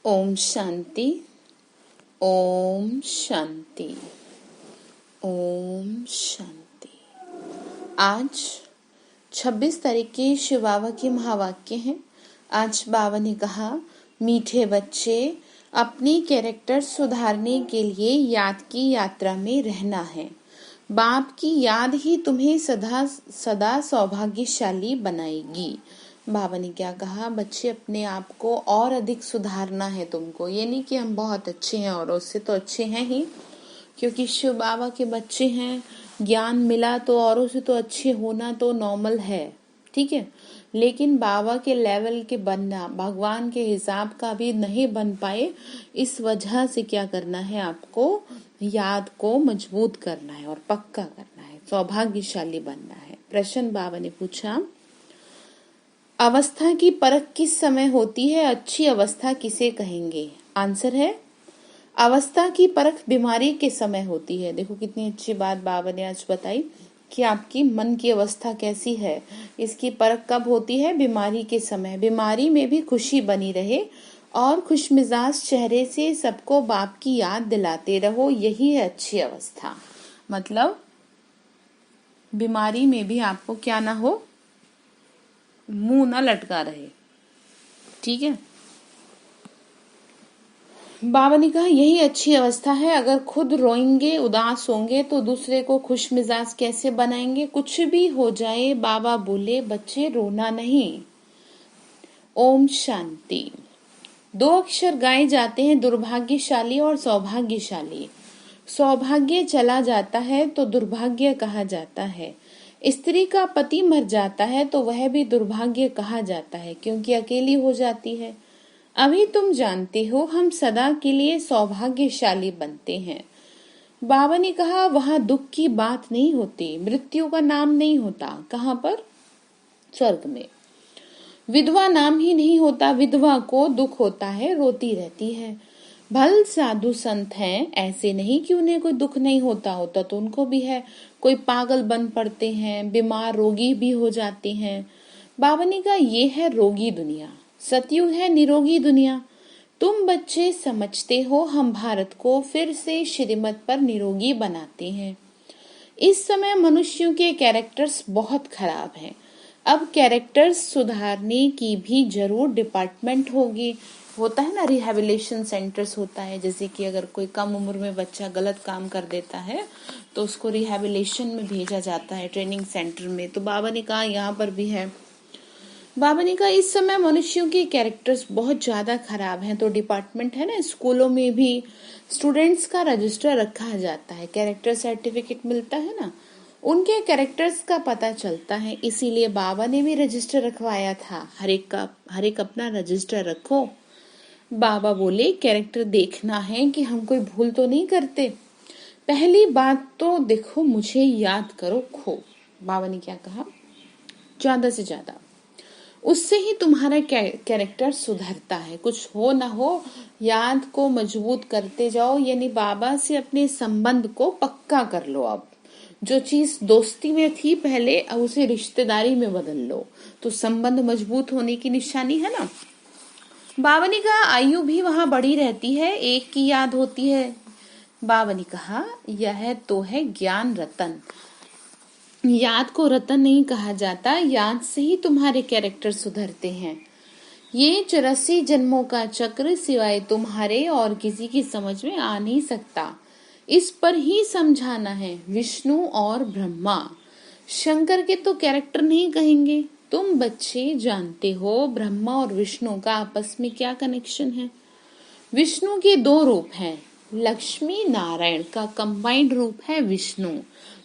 ओम शांति। ओम शांति। ओम शांति। आज 26 तारीख के शिव बाबा के महावाक्य हैं। आज बाबा ने कहा, मीठे बच्चे, अपनी कैरेक्टर सुधारने के लिए याद की यात्रा में रहना है। बाप की याद ही तुम्हें सदा सदा सौभाग्यशाली बनाएगी। बाबा ने क्या कहा, बच्चे अपने आप को और अधिक सुधारना है तुमको। ये नहीं कि हम बहुत अच्छे हैं और उससे तो अच्छे हैं ही, क्योंकि शिव बाबा के बच्चे हैं, ज्ञान मिला तो औरों से तो अच्छे होना तो नॉर्मल है, ठीक है। लेकिन बाबा के लेवल के बनना, भगवान के हिसाब का भी नहीं बन पाए, इस वजह से क्या करना है, आपको याद को मजबूत करना है और पक्का करना है, सौभाग्यशाली बनना है। प्रश्न बाबा ने पूछा, अवस्था की परख किस समय होती है? अच्छी अवस्था किसे कहेंगे? आंसर है, अवस्था की परख बीमारी के समय होती है। देखो कितनी अच्छी बात बाबा ने आज बताई कि आपकी मन की अवस्था कैसी है, इसकी परख कब होती है? बीमारी के समय। बीमारी में भी खुशी बनी रहे और खुशमिजाज चेहरे से सबको बाप की याद दिलाते रहो, यही है अच्छी अवस्था। मतलब बीमारी में भी आपको क्या ना हो, मुंह ना लटका रहे, ठीक है। बाबा ने कहा, यही अच्छी अवस्था है। अगर खुद रोएंगे, उदास होंगे, तो दूसरे को खुश मिजाज कैसे बनाएंगे? कुछ भी हो जाए, बाबा बोले, बच्चे रोना नहीं। ओम शांति। 2 अक्षर गाए जाते हैं, दुर्भाग्यशाली और सौभाग्यशाली। सौभाग्य चला जाता है तो दुर्भाग्य कहा जाता है। स्त्री का पति मर जाता है तो वह भी दुर्भाग्य कहा जाता है, क्योंकि अकेली हो जाती है। अभी तुम जानते हो, हम सदा के लिए सौभाग्यशाली बनते हैं। बाबा ने कहा, वहां दुख की बात नहीं होती, मृत्यु का नाम नहीं होता। कहां पर? स्वर्ग में। विधवा नाम ही नहीं होता, विधवा को दुख होता है, रोती रहती है। भल साधु संत हैं, ऐसे नहीं कि उन्हें कोई दुख नहीं होता, होता तो उनको भी है। कोई पागल बन पड़ते हैं, बीमार रोगी भी हो जाते हैं। बाबा ने कहा, ये है रोगी दुनिया, सतयुग है निरोगी दुनिया। तुम बच्चे समझते हो, हम भारत को फिर से श्रीमत पर निरोगी बनाते हैं। इस समय मनुष्यों के कैरेक्टर्स बहुत खराब हैं। अब कैरेक्टर्स सुधारने की भी जरूर डिपार्टमेंट होगी। होता है ना, रिहेबिलिटेशन सेंटर्स होता है, जैसे कि अगर कोई कम उम्र में बच्चा गलत काम कर देता है तो उसको रिहेबिलिटेशन में भेजा जाता है, ट्रेनिंग सेंटर में। तो बाबा ने कहा यहाँ पर भी है। बाबा ने कहा, इस समय मनुष्यों के कैरेक्टर्स बहुत ज्यादा खराब हैं, तो डिपार्टमेंट है ना, स्कूलों में भी स्टूडेंट्स का रजिस्टर रखा जाता है, कैरेक्टर सर्टिफिकेट मिलता है ना, उनके कैरेक्टर्स का पता चलता है। इसीलिए बाबा ने भी रजिस्टर रखवाया था। हर एक अपना रजिस्टर रखो। बाबा बोले, कैरेक्टर देखना है कि हम कोई भूल तो नहीं करते। पहली बात तो देखो, मुझे याद करो खूब। बाबा ने क्या कहा, ज्यादा से ज्यादा, उससे ही तुम्हारा कैरेक्टर सुधरता है। कुछ हो ना हो, याद को मजबूत करते जाओ, यानी बाबा से अपने संबंध को पक्का कर लो। अब जो चीज दोस्ती में थी पहले, अब उसे रिश्तेदारी में बदल लो, तो संबंध मजबूत होने की निशानी है ना। बाबा ने कहा, आयु भी वहां बढ़ी रहती है, एक की याद होती है। बाबा ने कहा, यह तो है ज्ञान रतन। याद को रतन नहीं कहा जाता, याद से ही तुम्हारे कैरेक्टर सुधरते हैं। ये 84 जन्मों का चक्र सिवाय तुम्हारे और किसी की समझ में आ नहीं सकता। इस पर ही समझाना है। विष्णु और ब्रह्मा, शंकर के तो कैरेक्टर नहीं कहेंगे। तुम बच्चे जानते हो ब्रह्मा और विष्णु का आपस में क्या कनेक्शन है। विष्णु के 2 रूप हैं, लक्ष्मी नारायण का कंबाइंड रूप है विष्णु।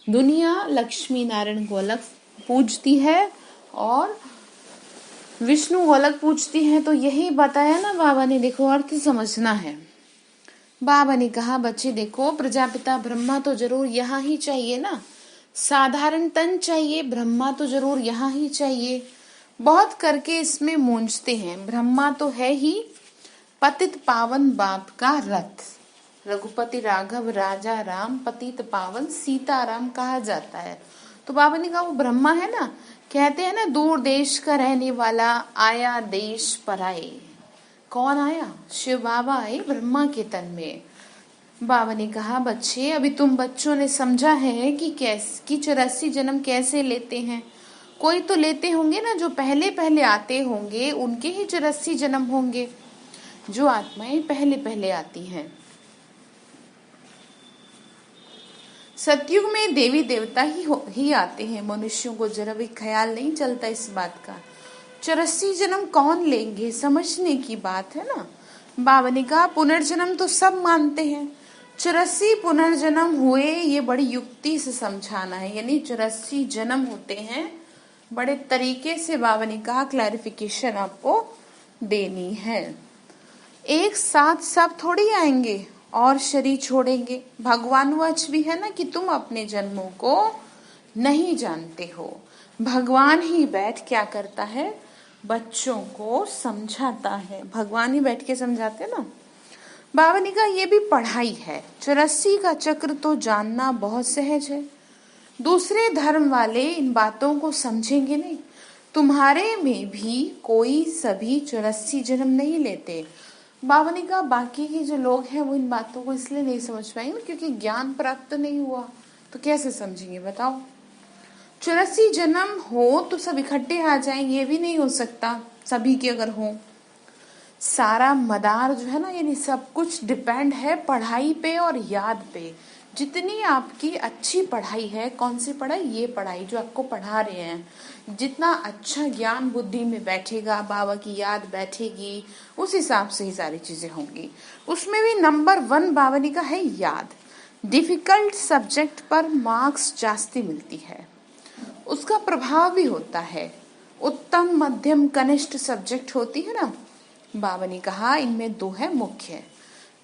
दुनिया लक्ष्मी नारायण को अलग पूजती है और विष्णु को अलग पूजती है, तो यही बताया ना बाबा ने। देखो, अर्थ समझना है। बाबा ने कहा, बच्चे देखो, प्रजापिता ब्रह्मा तो जरूर यहाँ ही चाहिए ना, साधारण तन चाहिए, ब्रह्मा तो जरूर यहाँ ही चाहिए। बहुत करके इसमें मूंझते हैं। ब्रह्मा तो है ही पतित पावन बाप का रथ, रघुपति राघव राजा राम, पतित पावन सीताराम कहा जाता है। तो बाबा ने कहा, वो ब्रह्मा है ना, कहते हैं ना, दूर देश का रहने वाला, आया देश पर आए। कौन आया? शिव बाबा आए ब्रह्मा के तन में। बाबा ने कहा, बच्चे अभी तुम बच्चों ने समझा है कि 84 जन्म कैसे लेते हैं। कोई तो लेते होंगे ना, जो पहले पहले आते होंगे उनके ही 84 जन्म होंगे, जो आत्माएं पहले पहले आती हैं। सतयुग में देवी देवता ही आते हैं, मनुष्यों को जरा भी ख्याल नहीं चलता इस बात का। 84 जन्म कौन लेंगे, समझने की बात है ना। बाबा ने कहा, पुनर्जन्म तो सब मानते हैं, 84 पुनर्जन्म हुए ये बड़ी युक्ति से समझाना है, यानी 84 जन्म होते हैं। बड़े तरीके से बाबा ने कहा क्लैरिफिकेशन आपको देनी है। एक साथ सब थोड़ी आएंगे और शरीर छोड़ेंगे। भगवान वच भी है ना कि तुम अपने जन्मों को नहीं जानते हो। भगवान ही बैठ क्या करता है, बच्चों को समझाता है। भगवान ही बैठ के समझाते ना। बाबा ने कहा, ये भी पढ़ाई है। 84 का चक्र तो जानना बहुत सहज है। दूसरे धर्म वाले इन बातों को समझेंगे नहीं। तुम्हारे में भी कोई सभी 84 जन्म नहीं लेते। बाबा ने कहा, बाकी के जो लोग हैं वो इन बातों को इसलिए नहीं समझ पाएंगे क्योंकि ज्ञान प्राप्त नहीं हुआ, तो कैसे समझेंगे बताओ। 84 जन्म हो तो सब इकट्ठे आ जाएं, ये भी नहीं हो सकता सभी के अगर हो। सारा मदार जो है ना, यानी सब कुछ डिपेंड है पढ़ाई पे और याद पे। जितनी आपकी अच्छी पढ़ाई है, कौन सी पढ़ाई, ये पढ़ाई जो आपको पढ़ा रहे हैं, जितना अच्छा ज्ञान बुद्धि में बैठेगा, बाबा की याद बैठेगी, उस हिसाब से ही सारी चीजें होंगी। उसमें भी नंबर 1 बाबा ने का है याद। डिफिकल्ट सब्जेक्ट पर मार्क्स जास्ती मिलती है, उसका प्रभाव भी होता है। उत्तम मध्यम कनिष्ठ सब्जेक्ट होती है ना, बाबा ने कहा इनमें 2 है मुख्य।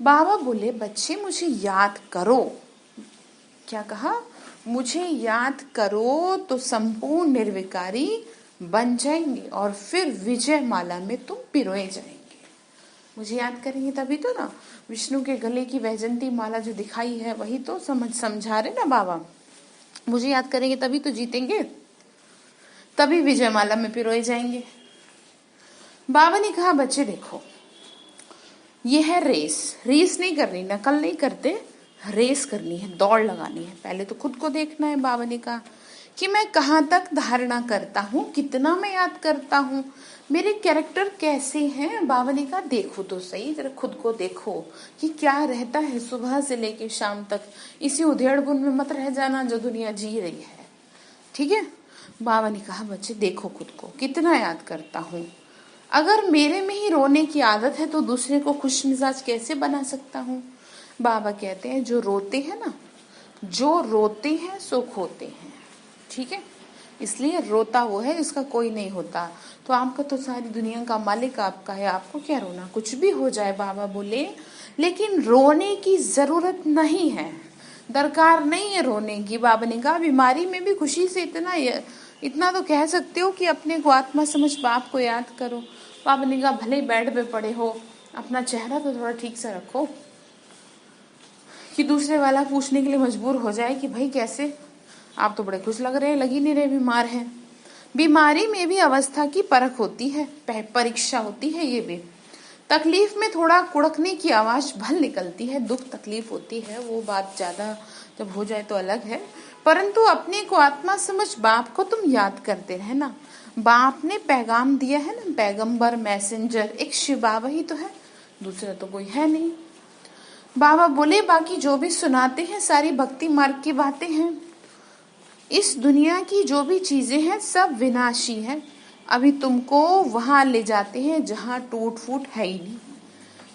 बाबा बोले, बच्चे मुझे याद करो। क्या कहा? मुझे याद करो तो संपूर्ण निर्विकारी बन जाएंगे और फिर विजय माला में तुम पिरोए जाएंगे। मुझे याद करेंगे तभी तो ना। विष्णु के गले की वैजंती माला जो दिखाई है वही तो समझा रहे ना बाबा। मुझे याद करेंगे तभी तो जीतेंगे, तभी विजय माला में पिरोए जाएंगे। बाबा ने कहा, बच्चे देखो, ये है रेस। रेस नहीं करनी, नकल नहीं करते, रेस करनी है, दौड़ लगानी है। पहले तो खुद को देखना है। बाबा ने कहा कि मैं कहाँ तक धारणा करता हूँ, कितना मैं याद करता हूँ, मेरे कैरेक्टर कैसे हैं। बाबा ने कहा, देखो तो सही, जरा खुद को देखो कि क्या रहता है सुबह से लेके शाम तक। इसी उधेड़ बुन में मत रह जाना जो दुनिया जी रही है, ठीक है। बाबा ने कहा, बच्चे देखो खुद को, कितना याद करता हूँ। अगर मेरे में ही रोने की आदत है तो दूसरे को खुश मिजाज कैसे बना सकता हूँ। बाबा कहते हैं, जो रोते हैं ना, जो रोते हैं सो खोते हैं, ठीक है। इसलिए रोता वो है जिसका कोई नहीं होता। तो आपका तो सारी दुनिया का मालिक आपका है, आपको क्या रोना, कुछ भी हो जाए बाबा बोले, लेकिन रोने की जरूरत नहीं है, दरकार नहीं है रोने की। बाबा ने कहा, बीमारी में भी खुशी से इतना तो कह सकते हो कि अपने को आत्मा समझ बाप को याद करो। बाबा ने कहा, भले ही बेड पे पड़े हो, अपना चेहरा तो थोड़ा ठीक से रखो कि दूसरे वाला पूछने के लिए मजबूर हो जाए कि भाई कैसे, आप तो बड़े खुश लग रहे हैं, लग ही नहीं रहे बीमार हैं। बीमारी में भी अवस्था की परख होती है, परीक्षा होती है। ये भी तकलीफ में थोड़ा कुड़कने की आवाज भल निकलती है, दुख तकलीफ होती है, वो बात ज्यादा जब हो जाए तो अलग है। परंतु अपने को आत्मा समझ बाप को तुम याद करते रहना। बाप ने पैगाम दिया है ना, पैगंबर मैसेंजर एक शिव बाबा ही तो है, दूसरा तो कोई है नहीं। बाबा बोले, बाकी जो भी सुनाते हैं सारी भक्ति मार्ग की बातें हैं। इस दुनिया की जो भी चीजें हैं सब विनाशी हैं। अभी तुमको वहां ले जाते हैं जहां टूट फूट है ही नहीं।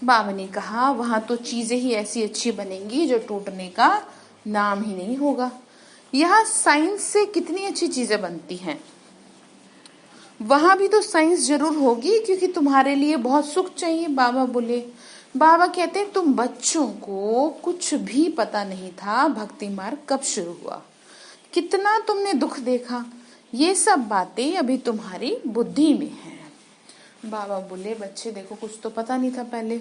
बाबा ने कहा, वहां तो चीजें ही ऐसी अच्छी बनेंगी जो टूटने का नाम ही नहीं होगा। यहाँ साइंस से कितनी अच्छी चीजें बनती हैं, वहां भी तो साइंस जरूर होगी, क्योंकि तुम्हारे लिए बहुत सुख चाहिए। बाबा बोले, बाबा कहते हैं, तुम बच्चों को कुछ भी पता नहीं था भक्ति मार्ग कब शुरू हुआ, कितना तुमने दुख देखा, ये सब बातें अभी तुम्हारी बुद्धि में है। बाबा बोले, बच्चे देखो, कुछ तो पता नहीं था पहले।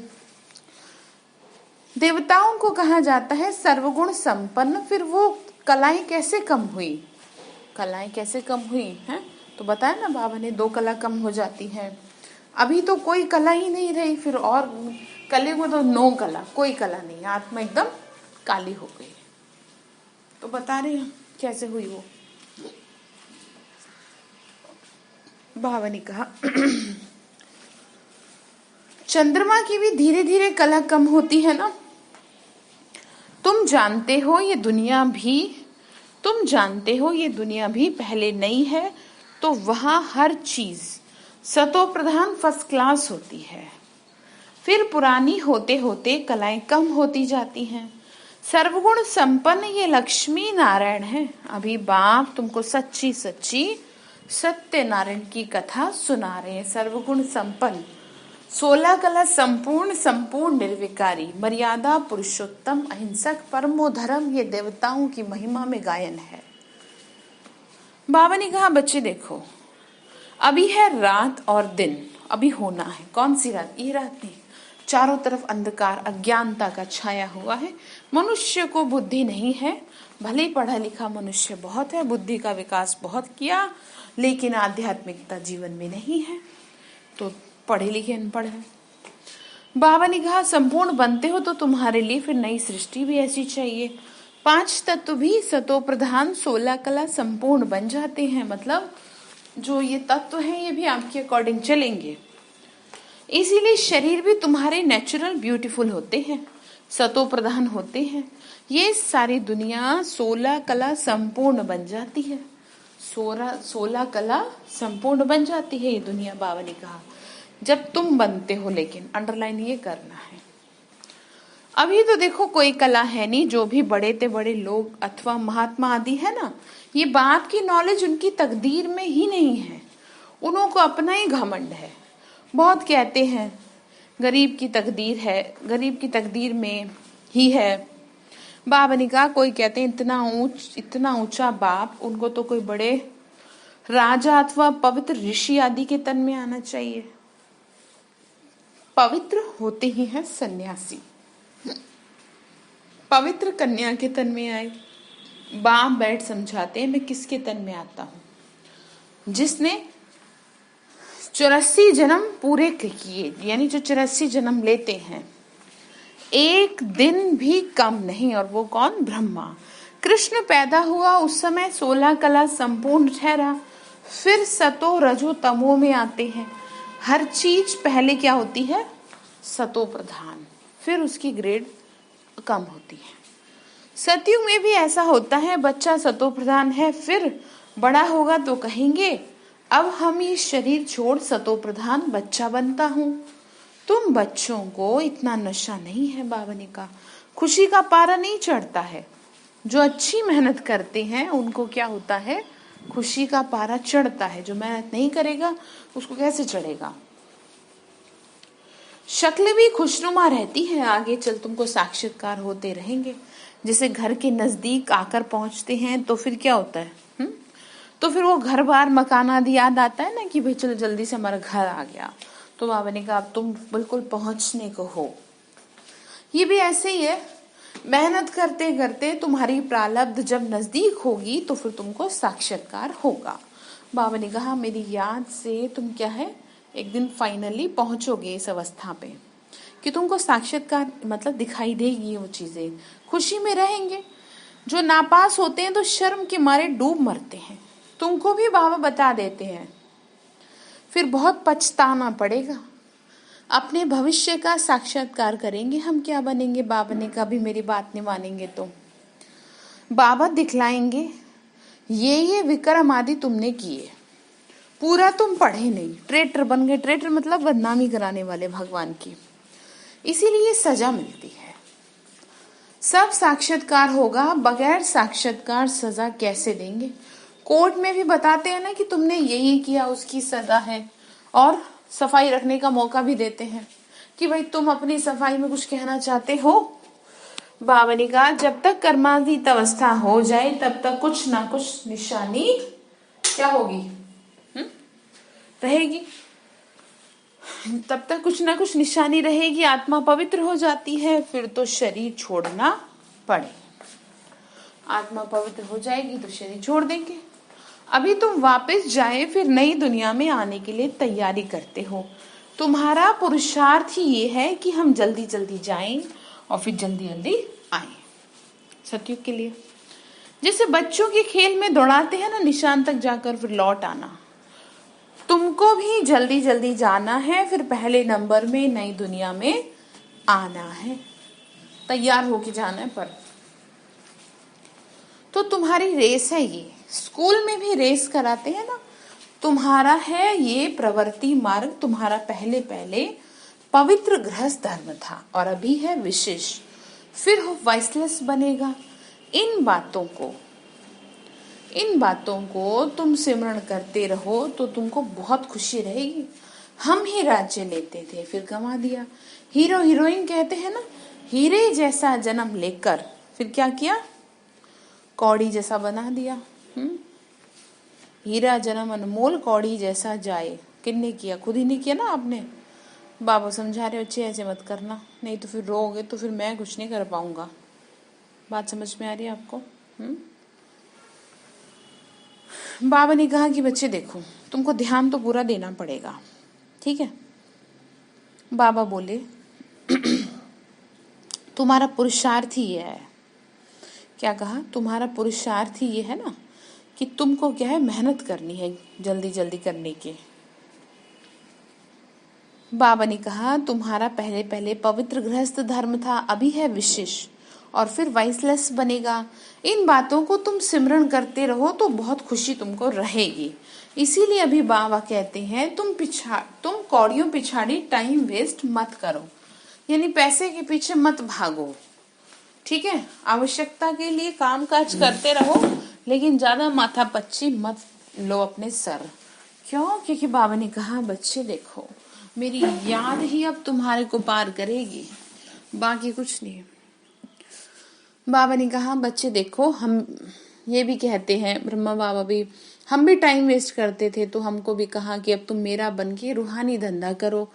देवताओं को कहा जाता है सर्वगुण संपन्न, फिर वो कलाएं कैसे कम हुई, कलाएं कैसे कम हुई हैं, तो बताया ना बाबा ने, 2 कला कम हो जाती है। अभी तो कोई कला ही नहीं रही, फिर और कले को तो नो कला, कोई कला नहीं, आत्मा एकदम काली हो गई। तो बता रहे हैं कैसे हुई वो। बाबा ने कहा चंद्रमा की भी धीरे धीरे कला कम होती है ना। तुम जानते हो ये दुनिया भी पहले नहीं है, तो वहां हर चीज सतो प्रधान फर्स्ट क्लास होती है। फिर पुरानी होते होते कलाएं कम होती जाती हैं। सर्वगुण संपन्न ये लक्ष्मी नारायण है। अभी बाप तुमको सच्ची सच्ची सत्य नारायण की कथा सुना रहे हैं। सर्वगुण संपन्न, 16 कला संपूर्ण, संपूर्ण निर्विकारी, मर्यादा पुरुषोत्तम, अहिंसक, परमो धर्म, ये देवताओं की महिमा में गायन है। बाबा ने कहा बच्चे देखो, अभी है रात और दिन, अभी होना है। कौन सी रात? ये रात नहीं, चारों तरफ अंधकार अज्ञानता का छाया हुआ है। मनुष्य को बुद्धि नहीं है, भले पढ़ा लिखा मनुष्य बहुत है, बुद्धि का विकास बहुत किया, लेकिन आध्यात्मिकता जीवन में नहीं है, तो पढ़े लिखे अनपढ़ है। बाबा ने कहा संपूर्ण बनते हो तो तुम्हारे लिए फिर नई सृष्टि भी ऐसी चाहिए। 5 तत्व भी सतो प्रधान, 16 कला संपूर्ण बन जाते हैं। मतलब जो ये तत्व हैं ये भी आपके अकॉर्डिंग चलेंगे। इसीलिए शरीर भी तुम्हारे नेचुरल ब्यूटीफुल होते हैं, सतो प्रधान होते हैं। ये सारी दुनिया 16 कला संपूर्ण बन जाती है। 16 कला संपूर्ण बन जाती है ये दुनिया। बाबा ने कहा जब तुम बनते हो, लेकिन अंडरलाइन ये करना है। अभी तो देखो कोई कला है नहीं, जो भी बड़े ते बड़े लोग अथवा महात्मा आदि है ना, ये बाप की नॉलेज उनकी तकदीर में ही नहीं है। उन्हों को अपना ही घमंड है। बहुत कहते हैं गरीब की तकदीर है, गरीब की तकदीर में ही है। बाबा ने कहा कोई कहते हैं इतना ऊंचा बाप, उनको तो कोई बड़े राजा अथवा पवित्र ऋषि आदि के तन में आना चाहिए। पवित्र होते ही हैं सन्यासी, पवित्र कन्या के तन में आए। बाप बैठ समझाते हैं मैं किसके तन में आता हूं, जिसने 84 जन्म पूरे किए, यानी जो 84 जन्म लेते हैं, एक दिन भी कम नहीं। और वो कौन? ब्रह्मा। कृष्ण पैदा हुआ उस समय 16 कला संपूर्ण ठहरा, फिर सतो रजो तमो में आते हैं। हर चीज पहले क्या होती है? सतो प्रधान, फिर उसकी ग्रेड कम होती है। सतयुग में भी ऐसा होता है, बच्चा सतो प्रधान है, फिर बड़ा होगा तो कहेंगे अब हम ये शरीर छोड़ सतो प्रधान बच्चा बनता हूं। तुम बच्चों को इतना नशा नहीं है। बाबा ने कहा खुशी का पारा नहीं चढ़ता है। जो अच्छी मेहनत करते हैं उनको क्या होता है? खुशी का पारा चढ़ता है। जो मेहनत नहीं करेगा उसको कैसे चढ़ेगा? शक्ल भी खुशनुमा रहती है, आगे चल तुमको साक्षात्कार होते रहेंगे। जैसे घर के नजदीक आकर पहुंचते हैं तो फिर क्या होता है? तो फिर वो घर बार मकान आदि याद आता है ना कि भाई चलो जल्दी से हमारा घर आ गया। तो बाबा ने कहा अब तुम बिल्कुल पहुंचने को हो। ये भी ऐसे ही है, मेहनत करते करते तुम्हारी प्रारब्ध जब नजदीक होगी तो फिर तुमको साक्षात्कार होगा। बाबा ने कहा मेरी याद से तुम क्या है, एक दिन फाइनली पहुंचोगे इस अवस्था पे कि तुमको साक्षात्कार मतलब दिखाई देगी वो चीजें, खुशी में रहेंगे। जो नापास होते हैं तो शर्म के मारे डूब मरते हैं। तुमको भी बाबा बता देते हैं, फिर बहुत पछताना पड़ेगा। अपने भविष्य का साक्षात्कार करेंगे हम क्या बनेंगे। बाबा ने कहा भी मेरी बात नहीं मानेंगे तो बाबा दिखलाएंगे ये विक्रम आदि तुमने किए, पूरा तुम पढ़े नहीं, ट्रेटर बन गए। ट्रेटर मतलब बदनामी कराने वाले भगवान की, इसीलिए सजा मिलती है। सब साक्षात्कार होगा, बगैर साक्षात्कार सजा कैसे देंगे? कोर्ट में भी बताते हैं ना कि तुमने यही किया, उसकी सजा है। और सफाई रखने का मौका भी देते हैं कि भाई तुम अपनी सफाई में कुछ कहना चाहते हो। बाबा ने कहा जब तक कर्मातीत अवस्था हो जाए तब तक कुछ ना कुछ निशानी क्या होगी? रहेगी। तब तक कुछ ना कुछ निशानी रहेगी। आत्मा पवित्र हो जाती है, फिर तो शरीर छोड़ना पड़े। आत्मा पवित्र हो जाएगी तो शरीर छोड़ देंगे। अभी तुम वापस जाए फिर नई दुनिया में आने के लिए तैयारी करते हो। तुम्हारा पुरुषार्थ ही ये है कि हम जल्दी जल्दी जाएं और फिर जल्दी जल्दी आए सतयुग के लिए। जैसे बच्चों के खेल में दौड़ाते हैं ना निशान तक जाकर फिर लौट आना, तुमको भी जल्दी जल्दी जाना है, फिर पहले नंबर में नई दुनिया में आना है, तैयार होके जाना है। पर तो तुम्हारी रेस है ये, स्कूल में भी रेस कराते हैं ना, तुम्हारा है ये प्रवृत्ति मार्ग, तुम्हारा पहले पहले पवित्र गृहस्थ धर्म था और अभी है विशेष, फिर हो वाइसलेस बनेगा। इन बातों को तुम सिमरण करते रहो तो तुमको बहुत खुशी रहेगी। हम ही राज्य लेते थे फिर गंवा दिया। हीरो हीरोइन कहते हैं ना, हीरे जैसा जन्म लेकर फिर क्या किया, कौड़ी जैसा बना दिया। हीरा जन्म अनमोल कौड़ी जैसा जाए, किसने किया, खुद ही नहीं किया ना आपने। बाबा समझा रहे बच्चे ऐसे मत करना, नहीं तो फिर रोगे तो फिर मैं कुछ नहीं कर पाऊंगा। बात समझ में आ रही है आपको? बाबा ने कहा कि बच्चे देखो, तुमको ध्यान तो पूरा देना पड़ेगा, ठीक है। बाबा बोले तुम्हारा पुरुषार्थ ही ये है। क्या कहा? तुम्हारा पुरुषार्थ ही ये है ना कि तुमको क्या है, मेहनत करनी है जल्दी जल्दी करने की। बाबा ने कहा तुम्हारा पहले पहले पवित्र गृहस्थ धर्म था, अभी है विशेष और फिर वाइसलेस बनेगा। इन बातों को तुम सिमरण करते रहो तो बहुत खुशी तुमको रहेगी। इसीलिए अभी बाबा कहते हैं तुम कौड़ियों पिछाड़ी टाइम वेस्ट मत करो, यानी पैसे के पीछे मत भागो, ठीक है। आवश्यकता के लिए काम काज करते रहो, लेकिन ज्यादा माथा पच्ची मत लो अपने सर। क्यों? क्योंकि बाबा ने कहा बच्चे देखो, मेरी याद ही अब तुम्हारे को पार करेगी, बाकी कुछ नहीं। बाबा ने कहा बच्चे देखो, हम ये भी कहते हैं, ब्रह्मा बाबा भी, हम भी टाइम वेस्ट करते थे तो हमको भी कहा कि अब तुम मेरा बन के रूहानी धंधा करो,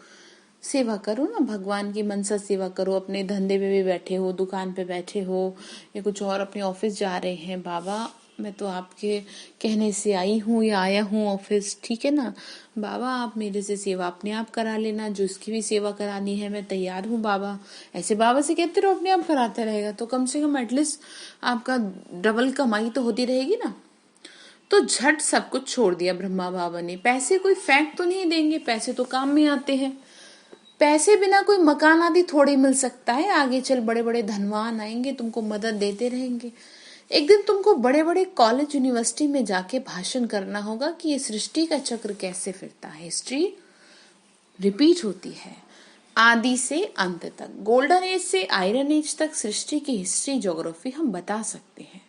सेवा करो ना, भगवान की मनसा सेवा करो। अपने धंधे पे भी बैठे हो, दुकान पे बैठे हो या कुछ और अपने ऑफिस जा रहे हैं, बाबा मैं तो आपके कहने से आई हूँ या आया हूँ ऑफिस, ठीक है ना। बाबा आप मेरे से सेवा अपने आप करा लेना, जो इसकी भी सेवा करानी है मैं तैयार हूँ बाबा। ऐसे बाबा से कहते रहो, अपने आप कराता रहेगा तो कम से कम एटलीस्ट आपका डबल कमाई तो होती रहेगी ना। तो झट सब कुछ छोड़ दिया ब्रह्मा बाबा ने। पैसे कोई फेंक तो नहीं देंगे, पैसे तो काम में आते हैं। पैसे बिना कोई मकान आदि थोड़ी मिल सकता है। आगे चल बड़े बड़े धनवान आएंगे, तुमको मदद देते रहेंगे। एक दिन तुमको बड़े बड़े कॉलेज यूनिवर्सिटी में जाके भाषण करना होगा कि ये सृष्टि का चक्र कैसे फिरता है। हिस्ट्री रिपीट होती है आदि से अंत तक, गोल्डन एज से आयरन एज तक सृष्टि की हिस्ट्री ज्योग्राफी हम बता सकते हैं।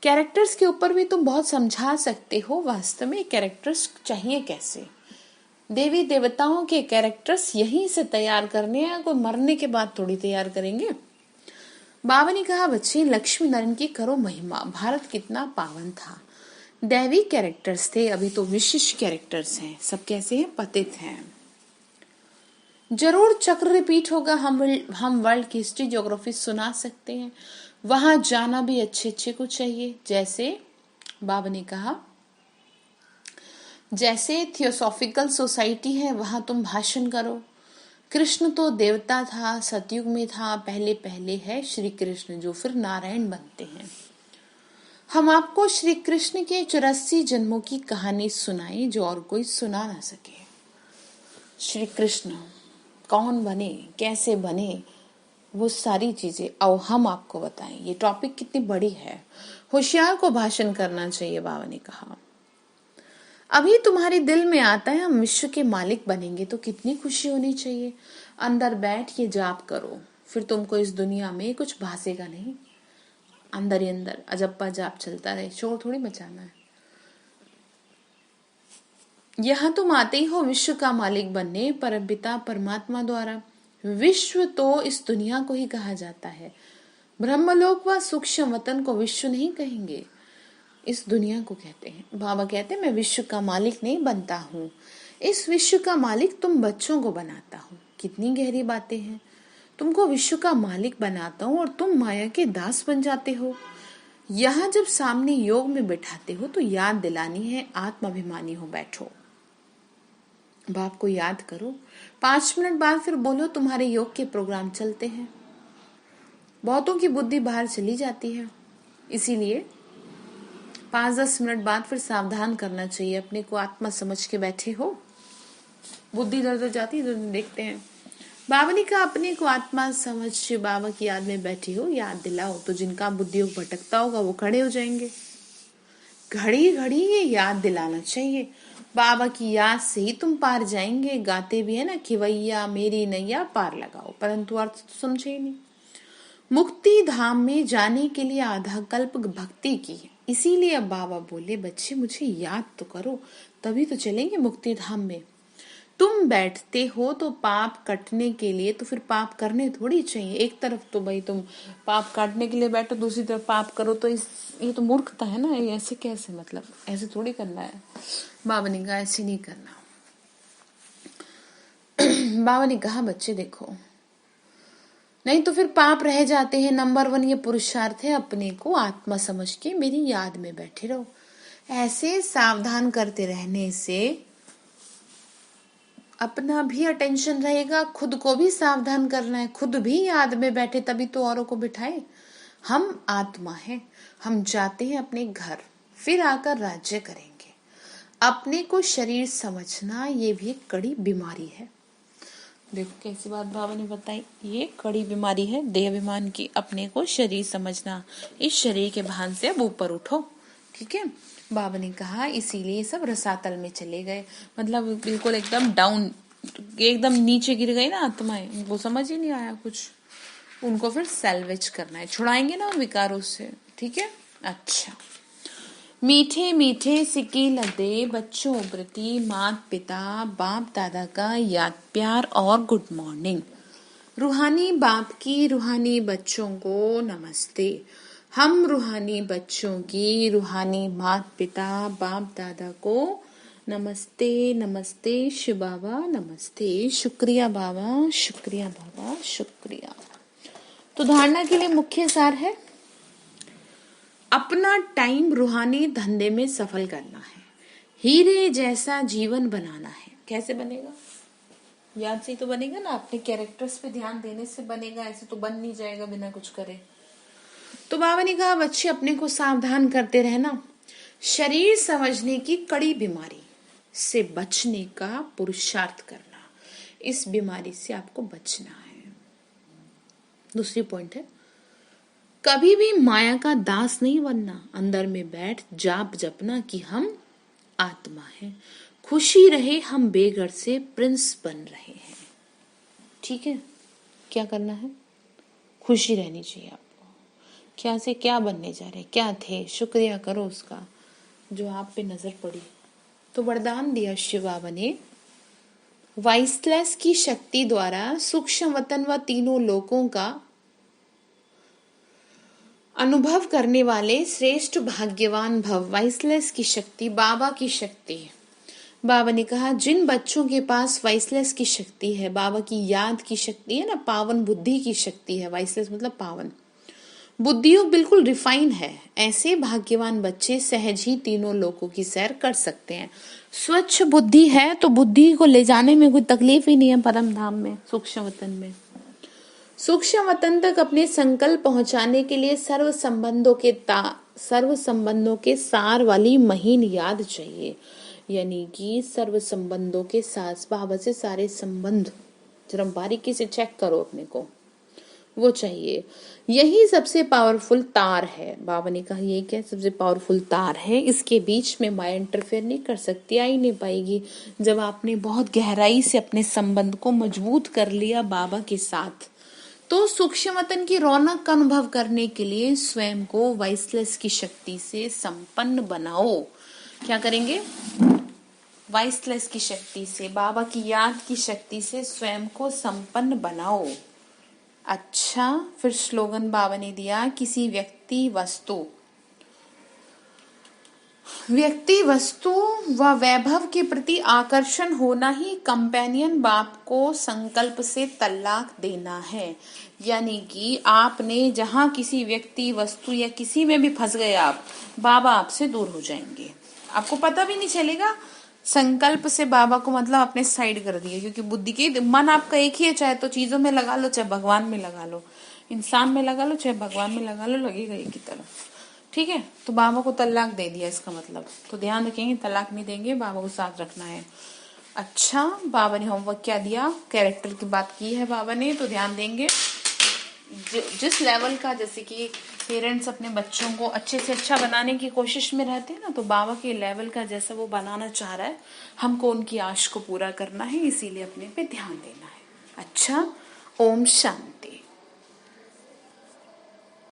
कैरेक्टर्स के ऊपर भी तुम बहुत समझा सकते हो, वास्तव में कैरेक्टर्स चाहिए कैसे। देवी देवताओं के कैरेक्टर्स यहीं से तैयार करने हैं, कोई मरने के बाद थोड़ी तैयार करेंगे। बाबा ने कहा बच्चे लक्ष्मी नारायण की करो महिमा, भारत कितना पावन था। दैवी कैरेक्टर्स थे, अभी तो विशिष्ट कैरेक्टर्स हैं। सब कैसे हैं? पतित हैं। जरूर चक्र रिपीट होगा। हम वर्ल्ड की हिस्ट्री ज्योग्राफी सुना सकते हैं, वहां जाना भी अच्छे को चाहिए। जैसे बाबा ने कहा, जैसे थियोसॉफिकल सोसाइटी है वहां तुम भाषण करो। कृष्ण तो देवता था, सतयुग में था, पहले पहले है श्री कृष्ण जो फिर नारायण बनते हैं। हम आपको श्री कृष्ण के 84 जन्मों की कहानी सुनाई जो और कोई सुना ना सके। श्री कृष्ण कौन बने, कैसे बने, वो सारी चीजें अब हम आपको बताएं। ये टॉपिक कितनी बड़ी है, होशियार को भाषण करना चाहिए। बाबा ने कहा अभी तुम्हारे दिल में आता है हम विश्व के मालिक बनेंगे तो कितनी खुशी होनी चाहिए। अंदर बैठ के जाप करो, फिर तुमको इस दुनिया में कुछ भासेगा नहीं। अंदर ही अंदर अजप्पा जाप चलता रहे, शोर थोड़ी मचाना है। यहाँ तुम आते ही हो विश्व का मालिक बनने, परमपिता परमात्मा द्वारा। विश्व तो इस दुनिया को ही कहा जाता है। ब्रह्मलोक व सूक्ष्म वतन को विश्व नहीं कहेंगे, इस दुनिया को कहते हैं। बाबा कहते हैं मैं विश्व का मालिक नहीं बनता हूँ, इस विश्व का मालिक तुम बच्चों को बनाता हूँ। कितनी गहरी बातें हैं। तुमको विश्व का मालिक बनाता हूँ और तुम माया के दास बन जाते हो। यहाँ जब सामने योग में बैठाते हो तो याद दिलानी है, आत्माभिमानी हो बैठो। बाप को याद करो, 5 मिनट बाद फिर बोलो तुम्हारे योग के प्रोग्राम चलते हैं। बहुतों की बुद्धि बाहर चली जाती है, इसीलिए 5-10 मिनट बाद फिर सावधान करना चाहिए। अपने को आत्मा समझ के बैठे हो, बुद्धि इधर उधर जाती है, इधर देखते हैं। बाबा ने कहा अपने को आत्मा समझ बाबा की याद में बैठी हो, याद दिलाओ, तो जिनका बुद्धि योग भटकता होगा वो खड़े हो जाएंगे। घड़ी घड़ी ये याद दिलाना चाहिए, बाबा की याद से ही तुम पार जाएंगे। गाते भी है ना, खिवैया मेरी नैया पार लगाओ, परंतु अर्थ तो समझे ही नहीं। मुक्ति धाम में जाने के लिए आधा कल्प भक्ति की है, इसीलिए अब बाबा बोले बच्चे मुझे याद तो करो, तभी तो चलेंगे मुक्ति धाम में। तुम बैठते हो तो पाप कटने के लिए, तो फिर पाप करने थोड़ी चाहिए। एक तरफ तो भाई तुम पाप काटने के लिए बैठो, दूसरी तरफ पाप करो, तो ये तो मूर्खता है ना। ये ऐसे कैसे, मतलब ऐसे थोड़ी करना है। बाबा ने कहा ऐसे नहीं करना। बाबा ने कहा बच्चे देखो, नहीं तो फिर पाप रह जाते हैं। नंबर 1 ये पुरुषार्थ है, अपने को आत्मा समझ के मेरी याद में बैठे रहो। ऐसे सावधान करते रहने से अपना भी अटेंशन रहेगा, खुद को भी सावधान करना है, खुद भी याद में बैठे, तभी तो औरों को बिठाए। हम आत्मा हैं, हम जाते हैं अपने घर, फिर आकर राज्य करेंगे। अपने को शरीर समझना ये भी एक कड़ी बीमारी है। देखो कैसी बात बाबा ने बताई, ये कड़ी बीमारी है देहाभिमान की, अपने को शरीर समझना। इस शरीर के भान से अब ऊपर उठो, ठीक है। बाबा ने कहा इसीलिए सब रसातल में चले गए, मतलब बिल्कुल एकदम डाउन, एकदम नीचे गिर गई ना आत्माएं, उनको समझ ही नहीं आया कुछ। उनको फिर सैल्वेज करना है, छुड़ाएंगे ना विकारों से, ठीक है। अच्छा, मीठे मीठे सिक्के लदे बच्चों प्रति माता पिता बाप दादा का याद प्यार और गुड मॉर्निंग। रूहानी बाप की रूहानी बच्चों को नमस्ते। हम रूहानी बच्चों की रूहानी माता पिता बाप दादा को नमस्ते। नमस्ते शिव बाबा, नमस्ते। शुक्रिया बाबा, शुक्रिया बाबा, शुक्रिया। तो धारणा के लिए मुख्य सार है, अपना टाइम रूहानी धंधे में सफल करना है, हीरे जैसा जीवन बनाना है। कैसे बनेगा? याद से ही तो बनेगा ना, अपने कैरेक्टर्स पे ध्यान देने से बनेगा, ऐसे तो बन नहीं जाएगा बिना कुछ करे। तो बाबा ने कहा बच्चे अपने को सावधान करते रहना, शरीर समझने की कड़ी बीमारी से बचने का पुरुषार्थ करना, इस बीमारी से आपको बचना है। दूसरी पॉइंट है, कभी भी माया का दास नहीं बनना, अंदर में बैठ जाप जपना कि हम आत्मा हैं, खुशी रहे हम बेघर से प्रिंस बन रहे हैं, ठीक है। क्या करना है? खुशी रहनी चाहिए आपको। क्या से क्या बनने जा रहे, क्या थे, शुक्रिया करो उसका जो आप पे नजर पड़ी। तो वरदान दिया शिव बाबा ने, वाइसलेस की शक्ति द्वारा सूक्ष्म वतन व तीनों लोकों का अनुभव करने वाले श्रेष्ठ भाग्यवान भव। वाइसलेस की शक्ति बाबा की शक्ति है। बाबा ने कहा जिन बच्चों के पास वाइसलेस की शक्ति है, बाबा की याद की शक्ति है ना, पावन बुद्धि की शक्ति है, वाइसलेस मतलब पावन बुद्धियों बिल्कुल रिफाइन है, ऐसे भाग्यवान बच्चे सहज ही तीनों लोकों की सैर कर सकते हैं। स्वच्छ बुद्धि है तो बुद्धि को ले जाने में कोई तकलीफ ही नहीं है परम धाम में, सूक्ष्म वतन में। सूक्ष्म वतन तक अपने संकल्प पहुंचाने के लिए सर्व संबंधों के सार वाली महीन याद चाहिए, यानी कि सर्व संबंधों के साथ बाबा से सारे संबंध जरा बारीकी से चेक करो अपने को, वो चाहिए। यही सबसे पावरफुल तार है। बाबा ने कहा ये क्या सबसे पावरफुल तार है, इसके बीच में माया इंटरफेयर नहीं कर सकती, आ ही नहीं पाएगी। जब आपने बहुत गहराई से अपने संबंध को मजबूत कर लिया बाबा के साथ, तो सूक्ष्म वतन की रौनक का अनुभव करने के लिए स्वयं को वाइसलेस की शक्ति से संपन्न बनाओ। क्या करेंगे? वाइसलेस की शक्ति से, बाबा की याद की शक्ति से स्वयं को संपन्न बनाओ। अच्छा, फिर स्लोगन बाबा ने दिया, किसी व्यक्ति वस्तु व वैभव के प्रति आकर्षण होना ही कंपेनियन बाप को संकल्प से तलाक देना है। यानी कि आपने जहां किसी व्यक्ति वस्तु या किसी में भी फंस गए आप, बाबा आपसे दूर हो जाएंगे, आपको पता भी नहीं चलेगा। संकल्प से बाबा को मतलब अपने साइड कर दिया, क्योंकि बुद्धि की मन आपका एक ही है, चाहे तो चीजों में लगा लो, चाहे भगवान में लगा लो, इंसान में लगा लो, चाहे भगवान में लगा लो, लगेगा एक ही तरफ। ठीक है, तो बाबा को तलाक दे दिया इसका मतलब। तो ध्यान रखेंगे, तलाक नहीं देंगे, बाबा को साथ रखना है। अच्छा, बाबा ने होमवर्क क्या दिया, कैरेक्टर की बात की है बाबा ने, तो ध्यान देंगे। जिस लेवल का, जैसे कि पेरेंट्स अपने बच्चों को अच्छे से अच्छा बनाने की कोशिश में रहते हैं ना, तो बाबा के लेवल का जैसा वो बनाना चाह रहा है, हमको उनकी आश को पूरा करना है, इसीलिए अपने पे ध्यान देना है। अच्छा, ओम शांति।